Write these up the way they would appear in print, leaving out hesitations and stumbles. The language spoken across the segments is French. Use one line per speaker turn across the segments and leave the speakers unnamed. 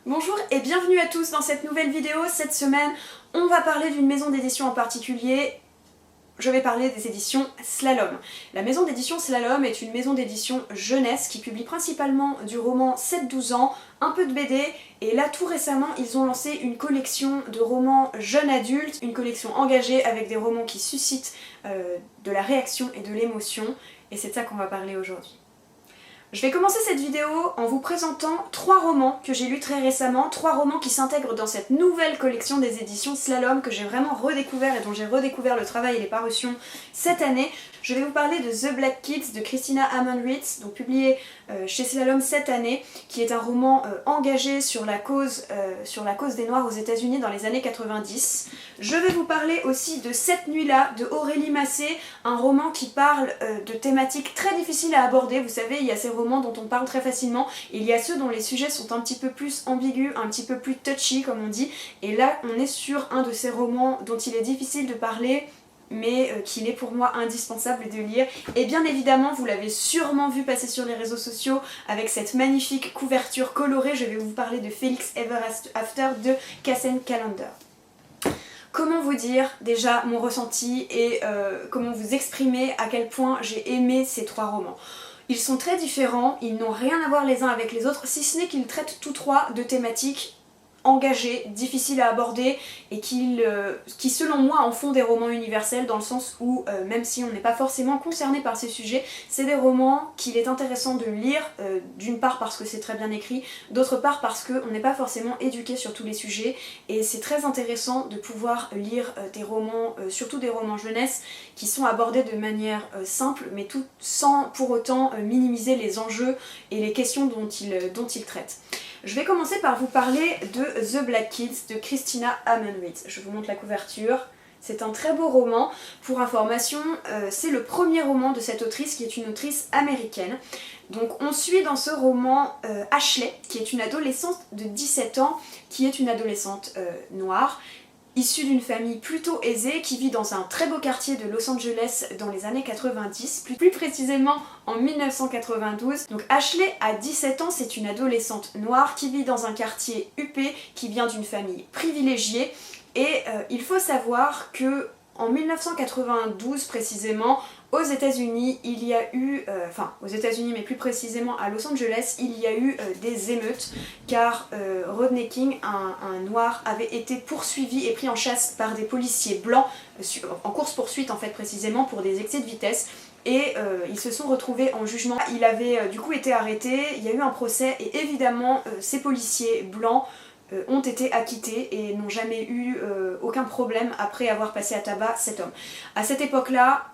Bonjour et bienvenue à tous dans cette nouvelle vidéo. Cette semaine, on va parler d'une maison d'édition en particulier. Je vais parler des éditions Slalom. La maison d'édition Slalom est une maison d'édition jeunesse qui publie principalement du roman 7-12 ans, un peu de BD, et là tout récemment ils ont lancé une collection de romans jeunes adultes, une collection engagée avec des romans qui suscitent de la réaction et de l'émotion, et c'est de ça qu'on va parler aujourd'hui. Je vais commencer cette vidéo en vous présentant 3 romans que j'ai lus très récemment, 3 romans qui s'intègrent dans cette nouvelle collection des éditions Slalom que j'ai vraiment redécouvert et dont j'ai redécouvert le travail et les parutions cette année. Je vais vous parler de The Black Kids de Christina Amann Reitz, donc publié chez Slalom cette année, qui est un roman engagé sur la cause des Noirs aux États-Unis dans les années 90. Je vais vous parler aussi de Cette nuit-là de Aurélie Massé, un roman qui parle de thématiques très difficiles à aborder. Vous savez, il y a ces romans dont on parle très facilement, et il y a ceux dont les sujets sont un petit peu plus ambigus, un petit peu plus touchy comme on dit, et là on est sur un de ces romans dont il est difficile de parler, mais qu'il est pour moi indispensable de lire. Et bien évidemment, vous l'avez sûrement vu passer sur les réseaux sociaux avec cette magnifique couverture colorée, je vais vous parler de Felix Ever After de Kacen Callender. Comment vous dire déjà mon ressenti et comment vous exprimer à quel point j'ai aimé ces 3 romans. Ils sont très différents, ils n'ont rien à voir les uns avec les autres, si ce n'est qu'ils traitent tous 3 de thématiques engagés, difficiles à aborder et qui selon moi en font des romans universels dans le sens où même si on n'est pas forcément concerné par ces sujets, c'est des romans qu'il est intéressant de lire, d'une part parce que c'est très bien écrit, d'autre part parce qu'on n'est pas forcément éduqué sur tous les sujets, et c'est très intéressant de pouvoir lire des romans, surtout des romans jeunesse, qui sont abordés de manière simple mais tout sans pour autant minimiser les enjeux et les questions dont ils traitent. Je vais commencer par vous parler de The Black Kids de Christina Amann Reitz. Je vous montre la couverture. C'est un très beau roman. Pour information, c'est le premier roman de cette autrice qui est une autrice américaine. Donc on suit dans ce roman Ashley, qui est une adolescente de 17 ans, qui est une adolescente noire, issue d'une famille plutôt aisée qui vit dans un très beau quartier de Los Angeles dans les années 90, plus précisément en 1992. Donc Ashley a 17 ans, c'est une adolescente noire qui vit dans un quartier huppé, qui vient d'une famille privilégiée, et il faut savoir que en 1992 précisément, aux États-Unis, il y a eu, aux États-Unis mais plus précisément à Los Angeles, il y a eu des émeutes car Rodney King, un noir, avait été poursuivi et pris en chasse par des policiers blancs, en course-poursuite en fait précisément pour des excès de vitesse. Et ils se sont retrouvés en jugement. Il avait du coup été arrêté, il y a eu un procès et évidemment ces policiers blancs ont été acquittés et n'ont jamais eu aucun problème après avoir passé à tabac cet homme. À cette époque-là,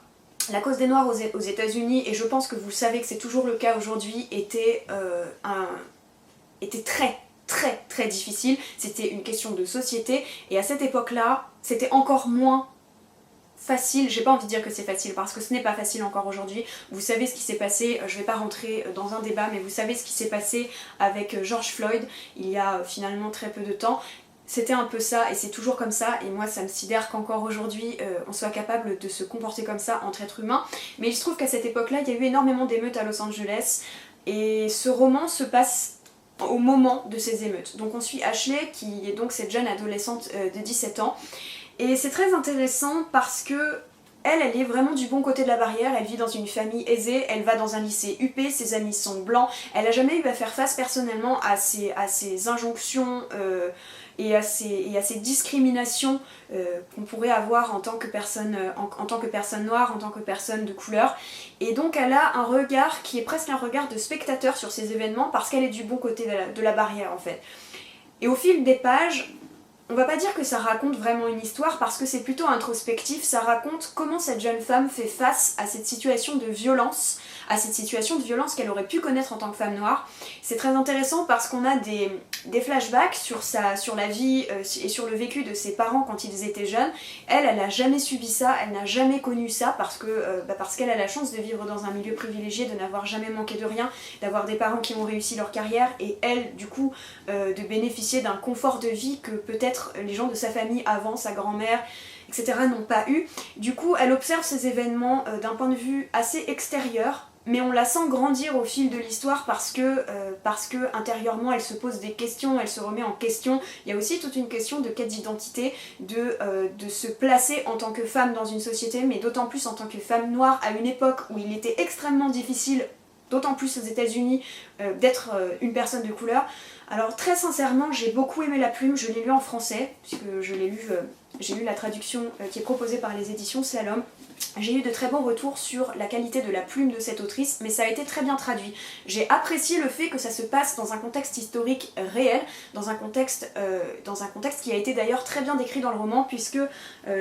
la cause des Noirs aux États-Unis, et je pense que vous savez que c'est toujours le cas aujourd'hui, était très difficile. C'était une question de société, et à cette époque-là, c'était encore moins facile. J'ai pas envie de dire que c'est facile parce que ce n'est pas facile encore aujourd'hui. Vous savez ce qui s'est passé, je vais pas rentrer dans un débat, mais vous savez ce qui s'est passé avec George Floyd il y a finalement très peu de temps. C'était un peu ça et c'est toujours comme ça, et moi ça me sidère qu'encore aujourd'hui on soit capable de se comporter comme ça entre êtres humains. Mais il se trouve qu'à cette époque-là, il y a eu énormément d'émeutes à Los Angeles et ce roman se passe au moment de ces émeutes. Donc on suit Ashley qui est donc cette jeune adolescente de 17 ans. Et c'est très intéressant parce que elle est vraiment du bon côté de la barrière, elle vit dans une famille aisée, elle va dans un lycée huppé, ses amis sont blancs, elle a jamais eu à faire face personnellement à ces injonctions et à ces discriminations qu'on pourrait avoir en tant que personne noire, en tant que personne de couleur. Et donc elle a un regard qui est presque un regard de spectateur sur ces événements parce qu'elle est du bon côté de la barrière en fait. Et au fil des pages, on va pas dire que ça raconte vraiment une histoire parce que c'est plutôt introspectif, ça raconte comment cette jeune femme fait face à cette situation de violence, qu'elle aurait pu connaître en tant que femme noire. C'est très intéressant parce qu'on a des flashbacks sur la vie et sur le vécu de ses parents quand ils étaient jeunes. Elle n'a jamais subi ça, elle n'a jamais connu ça parce qu'elle a la chance de vivre dans un milieu privilégié, de n'avoir jamais manqué de rien, d'avoir des parents qui ont réussi leur carrière et elle du coup de bénéficier d'un confort de vie que peut-être les gens de sa famille avant, sa grand-mère, etc. n'ont pas eu. Du coup, elle observe ces événements d'un point de vue assez extérieur mais on la sent grandir au fil de l'histoire parce que intérieurement elle se pose des questions, elle se remet en question. Il y a aussi toute une question de quête d'identité, de se placer en tant que femme dans une société, mais d'autant plus en tant que femme noire à une époque où il était extrêmement difficile, d'autant plus aux États-Unis, d'être une personne de couleur. Alors très sincèrement, j'ai beaucoup aimé la plume, je l'ai lu en français, puisque j'ai lu la traduction qui est proposée par les éditions Slalom. J'ai eu de très bons retours sur la qualité de la plume de cette autrice, mais ça a été très bien traduit. J'ai apprécié le fait que ça se passe dans un contexte historique réel, dans un contexte qui a été d'ailleurs très bien décrit dans le roman, puisque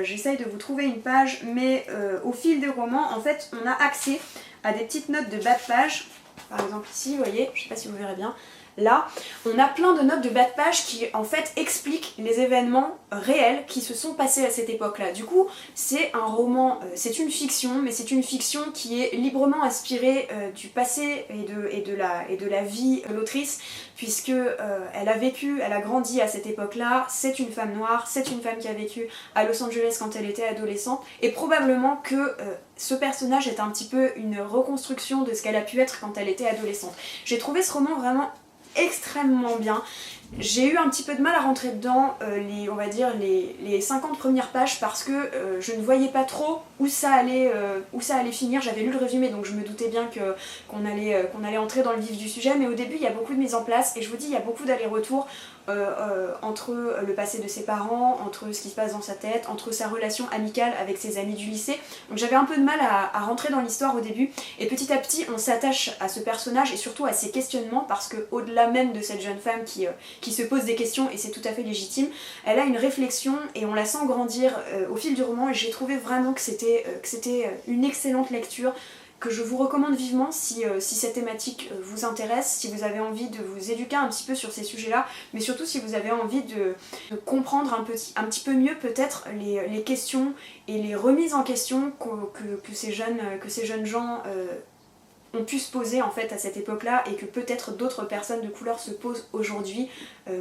j'essaye de vous trouver une page, mais au fil du roman, en fait, on a accès à des petites notes de bas de page. Par exemple ici, vous voyez, je sais pas si vous verrez bien, là, on a plein de notes de bas de page qui en fait expliquent les événements réels qui se sont passés à cette époque-là. Du coup, c'est un roman, c'est une fiction, mais c'est une fiction qui est librement inspirée du passé et de la vie de l'autrice, puisque elle a grandi à cette époque-là, c'est une femme noire, c'est une femme qui a vécu à Los Angeles quand elle était adolescente, et probablement que ce personnage est un petit peu une reconstruction de ce qu'elle a pu être quand elle était adolescente. J'ai trouvé ce roman vraiment extrêmement bien. J'ai eu un petit peu de mal à rentrer dedans les 50 premières pages parce que je ne voyais pas trop où ça allait finir. J'avais lu le résumé donc je me doutais bien qu'on allait entrer dans le vif du sujet, mais au début il y a beaucoup de mise en place et je vous dis il y a beaucoup d'allers-retours entre le passé de ses parents, entre ce qui se passe dans sa tête, entre sa relation amicale avec ses amis du lycée. Donc j'avais un peu de mal à rentrer dans l'histoire au début et petit à petit on s'attache à ce personnage et surtout à ses questionnements parce que au-delà même de cette jeune femme qui se pose des questions et c'est tout à fait légitime, elle a une réflexion et on la sent grandir au fil du roman et j'ai trouvé vraiment que c'était une excellente lecture que je vous recommande vivement si cette thématique vous intéresse, si vous avez envie de vous éduquer un petit peu sur ces sujets-là, mais surtout si vous avez envie de comprendre un petit peu mieux peut-être les questions et les remises en question que ces jeunes gens ont pu se poser en fait à cette époque-là et que peut-être d'autres personnes de couleur se posent aujourd'hui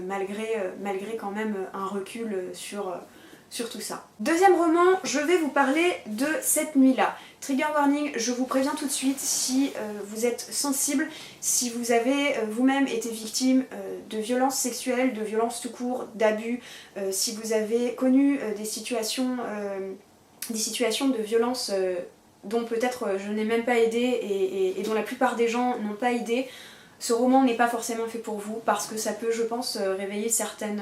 malgré quand même un recul sur tout ça. Deuxième roman, je vais vous parler de Cette nuit-là. Trigger warning, je vous préviens tout de suite si vous êtes sensible, si vous avez vous-même été victime de violences sexuelles, de violences tout court, d'abus, si vous avez connu des situations de violence dont peut-être je n'ai même pas aidé et dont la plupart des gens n'ont pas aidé, ce roman n'est pas forcément fait pour vous parce que ça peut, je pense, réveiller certaines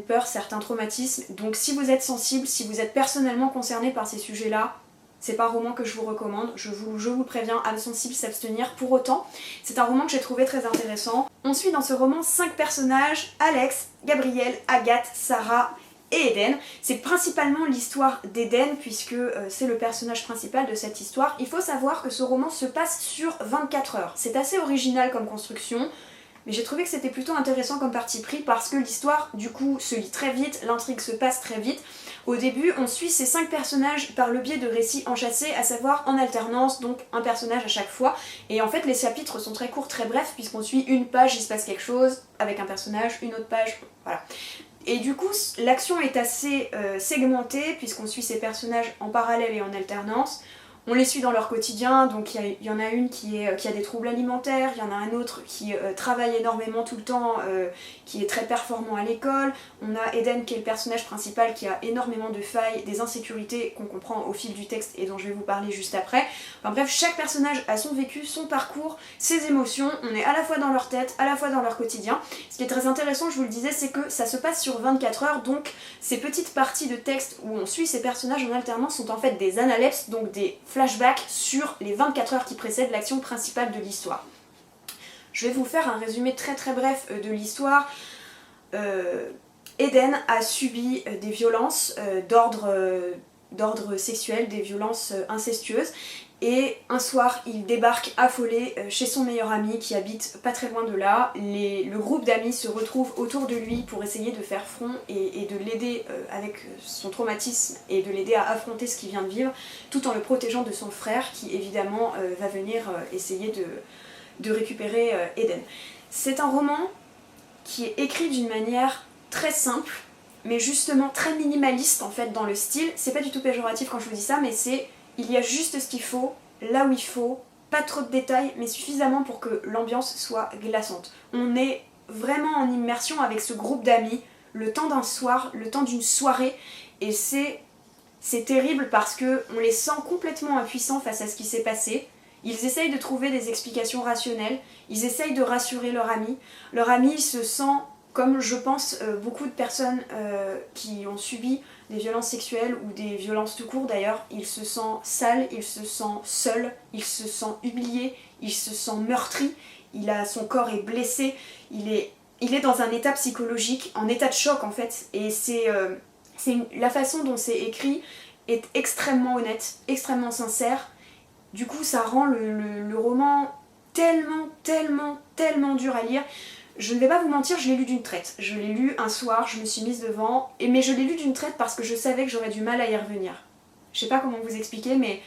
peurs, certains traumatismes. Donc si vous êtes sensible, si vous êtes personnellement concerné par ces sujets-là, c'est pas un roman que je vous recommande, je vous le préviens, âme sensible, s'abstenir. Pour autant, c'est un roman que j'ai trouvé très intéressant. On suit dans ce roman 5 personnages, Alex, Gabriel, Agathe, Sarah et Eden. C'est principalement l'histoire d'Eden puisque c'est le personnage principal de cette histoire. Il faut savoir que ce roman se passe sur 24 heures. C'est assez original comme construction, mais j'ai trouvé que c'était plutôt intéressant comme parti pris parce que l'histoire du coup se lit très vite, l'intrigue se passe très vite. Au début, on suit ces 5 personnages par le biais de récits enchâssés, à savoir en alternance, donc un personnage à chaque fois. Et en fait, les chapitres sont très courts, très brefs, puisqu'on suit une page, il se passe quelque chose, avec un personnage, une autre page, voilà. Et du coup, l'action est assez segmentée, puisqu'on suit ces personnages en parallèle et en alternance. On les suit dans leur quotidien, donc il y en a une qui a des troubles alimentaires, il y en a un autre qui travaille énormément tout le temps, qui est très performant à l'école. On a Eden qui est le personnage principal qui a énormément de failles, des insécurités qu'on comprend au fil du texte et dont je vais vous parler juste après. Enfin bref, chaque personnage a son vécu, son parcours, ses émotions, on est à la fois dans leur tête, à la fois dans leur quotidien. Ce qui est très intéressant, je vous le disais, c'est que ça se passe sur 24 heures, donc ces petites parties de texte où on suit ces personnages en alternance sont en fait des analepses, donc des flashback sur les 24 heures qui précèdent l'action principale de l'histoire. Je vais vous faire un résumé très très bref de l'histoire. Eden a subi des violences d'ordre sexuel, des violences incestueuses, et un soir il débarque affolé chez son meilleur ami qui habite pas très loin de là. Le groupe d'amis se retrouve autour de lui pour essayer de faire front et de l'aider avec son traumatisme et de l'aider à affronter ce qu'il vient de vivre, tout en le protégeant de son frère qui évidemment va venir essayer de récupérer Eden. C'est un roman qui est écrit d'une manière très simple, mais justement très minimaliste en fait dans le style. C'est pas du tout péjoratif quand je vous dis ça, mais il y a juste ce qu'il faut, là où il faut, pas trop de détails, mais suffisamment pour que l'ambiance soit glaçante. On est vraiment en immersion avec ce groupe d'amis, le temps d'un soir, le temps d'une soirée, et c'est terrible parce que on les sent complètement impuissants face à ce qui s'est passé. Ils essayent de trouver des explications rationnelles, ils essayent de rassurer leur ami. Leur ami se sent, comme je pense beaucoup de personnes qui ont subi des violences sexuelles ou des violences tout court d'ailleurs, il se sent sale, il se sent seul, il se sent humilié, il se sent meurtri, son corps est blessé, il est dans un état psychologique, en état de choc en fait, et la façon dont c'est écrit est extrêmement honnête, extrêmement sincère. Du coup ça rend le roman tellement dur à lire. Je ne vais pas vous mentir, je l'ai lu d'une traite. Je l'ai lu un soir, je me suis mise devant, mais je l'ai lu d'une traite parce que je savais que j'aurais du mal à y revenir. Je sais pas comment vous expliquer, mais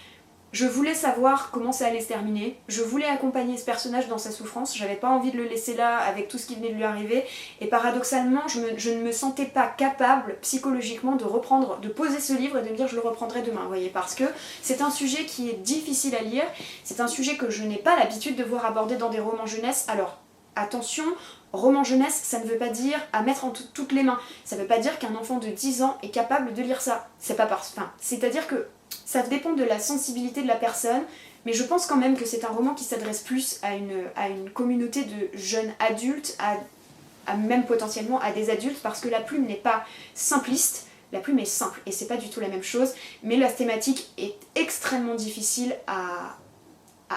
je voulais savoir comment ça allait se terminer. Je voulais accompagner ce personnage dans sa souffrance, j'avais pas envie de le laisser là avec tout ce qui venait de lui arriver, et paradoxalement, je ne me sentais pas capable psychologiquement de poser ce livre et de me dire je le reprendrai demain, vous voyez, parce que c'est un sujet qui est difficile à lire, c'est un sujet que je n'ai pas l'habitude de voir abordé dans des romans jeunesse. Alors, attention, roman jeunesse, ça ne veut pas dire à mettre entre toutes les mains. Ça veut pas dire qu'un enfant de 10 ans est capable de lire ça. C'est-à-dire que ça dépend de la sensibilité de la personne, mais je pense quand même que c'est un roman qui s'adresse plus à une communauté de jeunes adultes, même potentiellement à des adultes, parce que la plume n'est pas simpliste, la plume est simple, et c'est pas du tout la même chose, mais la thématique est extrêmement difficile à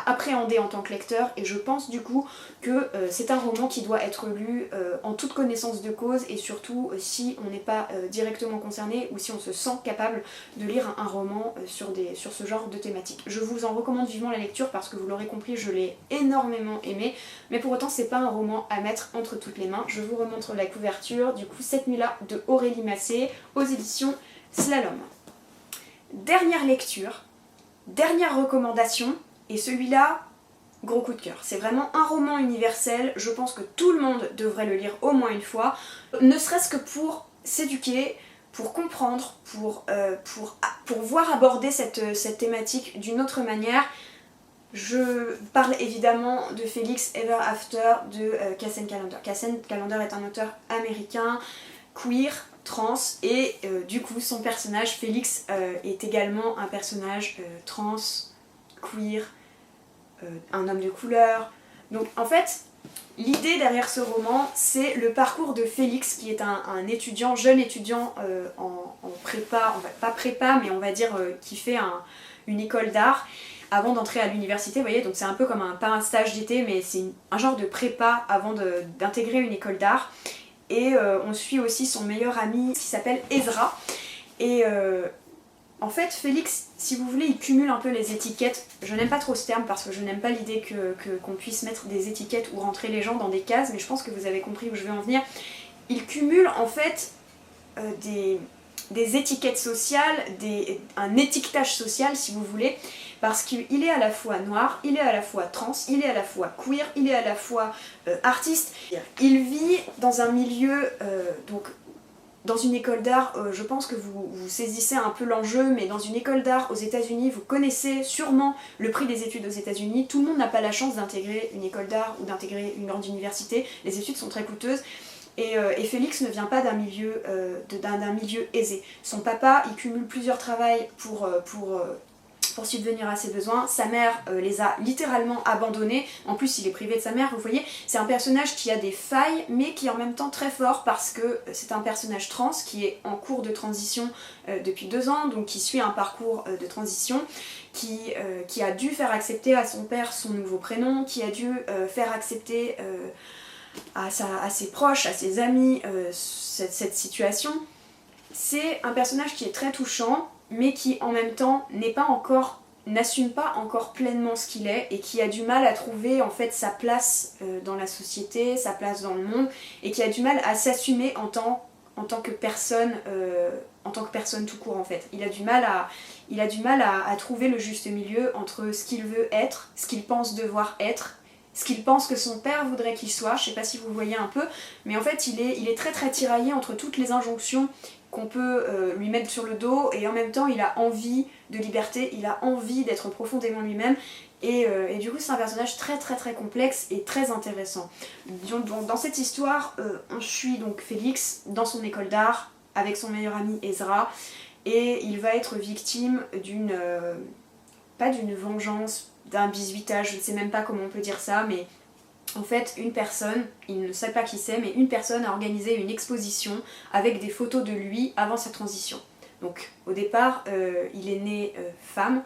appréhender en tant que lecteur, et je pense du coup que c'est un roman qui doit être lu en toute connaissance de cause, et surtout si on n'est pas directement concerné ou si on se sent capable de lire un roman sur ce genre de thématique. Je vous en recommande vivement la lecture parce que vous l'aurez compris, je l'ai énormément aimé, mais pour autant c'est pas un roman à mettre entre toutes les mains. Je vous remontre la couverture, du coup Cette nuit-là de Aurélie Massé aux éditions Slalom. Dernière lecture, dernière recommandation, et celui-là, gros coup de cœur. C'est vraiment un roman universel, je pense que tout le monde devrait le lire au moins une fois, ne serait-ce que pour s'éduquer, pour comprendre, pour voir aborder cette thématique d'une autre manière. Je parle évidemment de Felix Ever After de Kacen Callender. Kacen Callender est un auteur américain, queer, trans, et du coup son personnage, Félix, est également un personnage trans, queer, un homme de couleur. Donc en fait, l'idée derrière ce roman, c'est le parcours de Félix, qui est un jeune étudiant en prépa, pas prépa, mais on va dire qui fait une école d'art avant d'entrer à l'université, vous voyez, donc c'est un peu comme pas un stage d'été, mais c'est un genre de prépa avant d'intégrer une école d'art. Et on suit aussi son meilleur ami qui s'appelle Ezra. Et en fait, Félix, si vous voulez, il cumule un peu les étiquettes. Je n'aime pas trop ce terme parce que je n'aime pas l'idée qu'on puisse mettre des étiquettes ou rentrer les gens dans des cases, mais je pense que vous avez compris où je vais en venir. Il cumule en fait des étiquettes sociales, un étiquetage social si vous voulez, parce qu'il est à la fois noir, il est à la fois trans, il est à la fois queer, il est à la fois artiste. Il vit dans un milieu, donc dans une école d'art, je pense que vous saisissez un peu l'enjeu, mais dans une école d'art aux États-Unis, vous connaissez sûrement le prix des études aux États-Unis. Tout le monde n'a pas la chance d'intégrer une école d'art ou d'intégrer une grande université. Les études sont très coûteuses. Et Félix ne vient pas d'un milieu aisé. Son papa, il cumule plusieurs travails pour subvenir à ses besoins. Sa mère les a littéralement abandonnés. En plus, il est privé de sa mère, vous voyez. C'est un personnage qui a des failles, mais qui est en même temps très fort parce que c'est un personnage trans qui est en cours de transition depuis 2 ans, donc qui suit un parcours de transition, qui a dû faire accepter à son père son nouveau prénom, qui a dû faire accepter à ses proches, à ses amis, cette situation. C'est un personnage qui est très touchant, mais qui en même temps n'assume pas encore pleinement ce qu'il est, et qui a du mal à trouver en fait sa place dans la société, sa place dans le monde, et qui a du mal à s'assumer en tant que personne tout court en fait. Il a du mal à trouver le juste milieu entre ce qu'il veut être, ce qu'il pense devoir être, ce qu'il pense que son père voudrait qu'il soit. Je sais pas si vous voyez un peu, mais en fait il est très très tiraillé entre toutes les injonctions qu'on peut lui mettre sur le dos, et en même temps il a envie de liberté, il a envie d'être profondément lui-même, et du coup c'est un personnage très très très complexe et très intéressant. Donc, dans cette histoire, on suit donc Félix dans son école d'art avec son meilleur ami Ezra, et il va être victime d'une... pas d'une vengeance, d'un bizuitage, je ne sais même pas comment on peut dire ça, mais en fait une personne, il ne sait pas qui c'est, mais une personne a organisé une exposition avec des photos de lui avant sa transition. Donc au départ, il est né femme,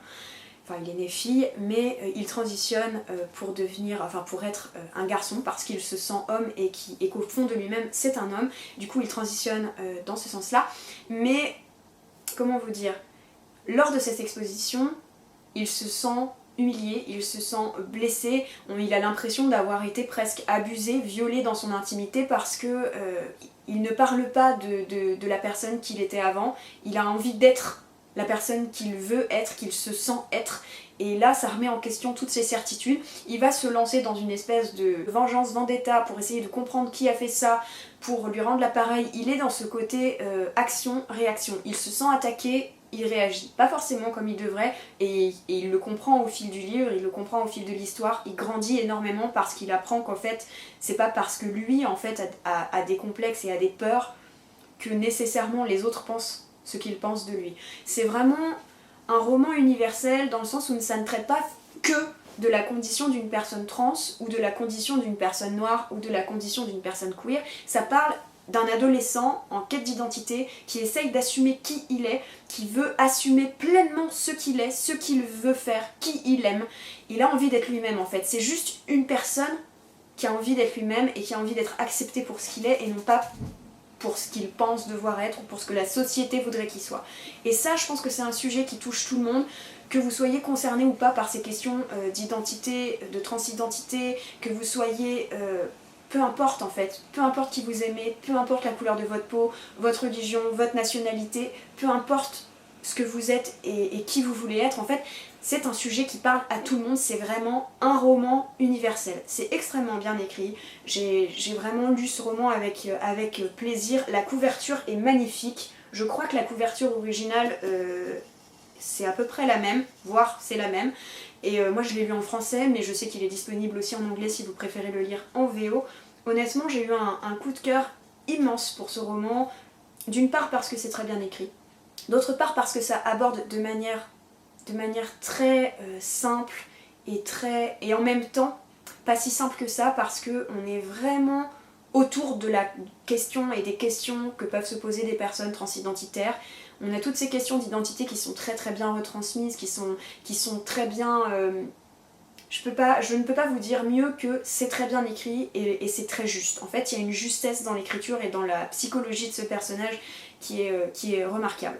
enfin il est né fille, mais il transitionne pour devenir, enfin pour être un garçon parce qu'il se sent homme et qu'au fond de lui-même c'est un homme. Du coup il transitionne dans ce sens-là, mais comment vous dire, lors de cette exposition, il se sent humilié, il se sent blessé, il a l'impression d'avoir été presque abusé, violé dans son intimité parce que il ne parle pas de la personne qu'il était avant, il a envie d'être la personne qu'il veut être, qu'il se sent être, et là ça remet en question toutes ses certitudes. Il va se lancer dans une espèce de vengeance vendetta pour essayer de comprendre qui a fait ça, pour lui rendre l'appareil. Il est dans ce côté action-réaction, il se sent attaqué, il réagit pas forcément comme il devrait, et il le comprend au fil du livre, il le comprend au fil de l'histoire, il grandit énormément parce qu'il apprend qu'en fait c'est pas parce que lui en fait a des complexes et a des peurs que nécessairement les autres pensent ce qu'ils pensent de lui. C'est vraiment un roman universel dans le sens où ça ne traite pas que de la condition d'une personne trans ou de la condition d'une personne noire ou de la condition d'une personne queer, ça parle d'un adolescent en quête d'identité qui essaye d'assumer qui il est, qui veut assumer pleinement ce qu'il est, ce qu'il veut faire, qui il aime. Il a envie d'être lui-même en fait. C'est juste une personne qui a envie d'être lui-même et qui a envie d'être accepté pour ce qu'il est et non pas pour ce qu'il pense devoir être ou pour ce que la société voudrait qu'il soit. Et ça, je pense que c'est un sujet qui touche tout le monde, que vous soyez concerné ou pas par ces questions d'identité, de transidentité, que vous soyez... peu importe en fait, peu importe qui vous aimez, peu importe la couleur de votre peau, votre religion, votre nationalité, peu importe ce que vous êtes et qui vous voulez être, en fait, c'est un sujet qui parle à tout le monde, c'est vraiment un roman universel. C'est extrêmement bien écrit, j'ai vraiment lu ce roman avec plaisir, la couverture est magnifique, je crois que la couverture originale c'est à peu près la même, voire c'est la même, et moi je l'ai lu en français, mais je sais qu'il est disponible aussi en anglais si vous préférez le lire en VO. Honnêtement, j'ai eu un coup de cœur immense pour ce roman, d'une part parce que c'est très bien écrit, d'autre part parce que ça aborde de manière très simple et en même temps pas si simple que ça, parce qu'on est vraiment autour de la question et des questions que peuvent se poser des personnes transidentitaires. On a toutes ces questions d'identité qui sont très très bien retransmises, qui sont très bien... je ne peux pas vous dire mieux que c'est très bien écrit et c'est très juste. En fait, il y a une justesse dans l'écriture et dans la psychologie de ce personnage qui est remarquable.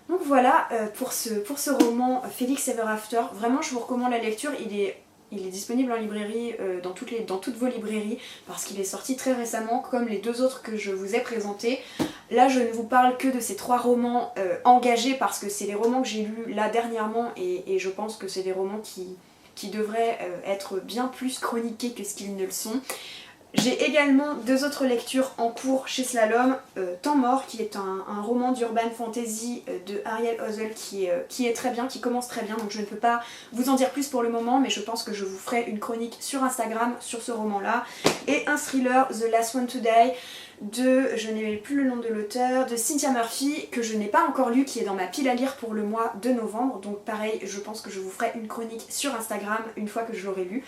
Donc voilà pour ce roman Félix Ever After. Vraiment, je vous recommande la lecture. Il est disponible en librairie, dans toutes vos librairies, parce qu'il est sorti très récemment, comme les deux autres que je vous ai présentés. Là, je ne vous parle que de ces 3 romans engagés, parce que c'est les romans que j'ai lus là dernièrement, et je pense que c'est des romans qui devraient être bien plus chroniqués que ce qu'ils ne le sont. J'ai également 2 autres lectures en cours chez Slalom, Temps mort, qui est un roman d'urban fantasy de Ariel Hosel qui est très bien, qui commence très bien, donc je ne peux pas vous en dire plus pour le moment, mais je pense que je vous ferai une chronique sur Instagram sur ce roman-là. Et un thriller, The Last One to Die, je n'ai plus le nom de l'auteur, de Cynthia Murphy, que je n'ai pas encore lu, qui est dans ma pile à lire pour le mois de novembre, donc pareil, je pense que je vous ferai une chronique sur Instagram une fois que je l'aurai lu.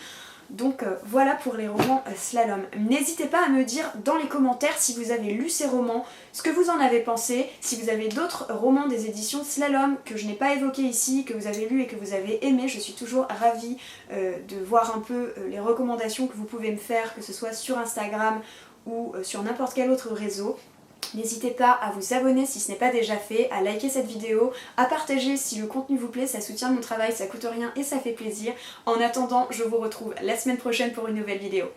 Donc voilà pour les romans Slalom. N'hésitez pas à me dire dans les commentaires si vous avez lu ces romans, ce que vous en avez pensé, si vous avez d'autres romans des éditions Slalom que je n'ai pas évoqués ici, que vous avez lu et que vous avez aimé. Je suis toujours ravie de voir un peu les recommandations que vous pouvez me faire, que ce soit sur Instagram ou sur n'importe quel autre réseau. N'hésitez pas à vous abonner si ce n'est pas déjà fait, à liker cette vidéo, à partager si le contenu vous plaît, ça soutient mon travail, ça coûte rien et ça fait plaisir. En attendant, je vous retrouve la semaine prochaine pour une nouvelle vidéo.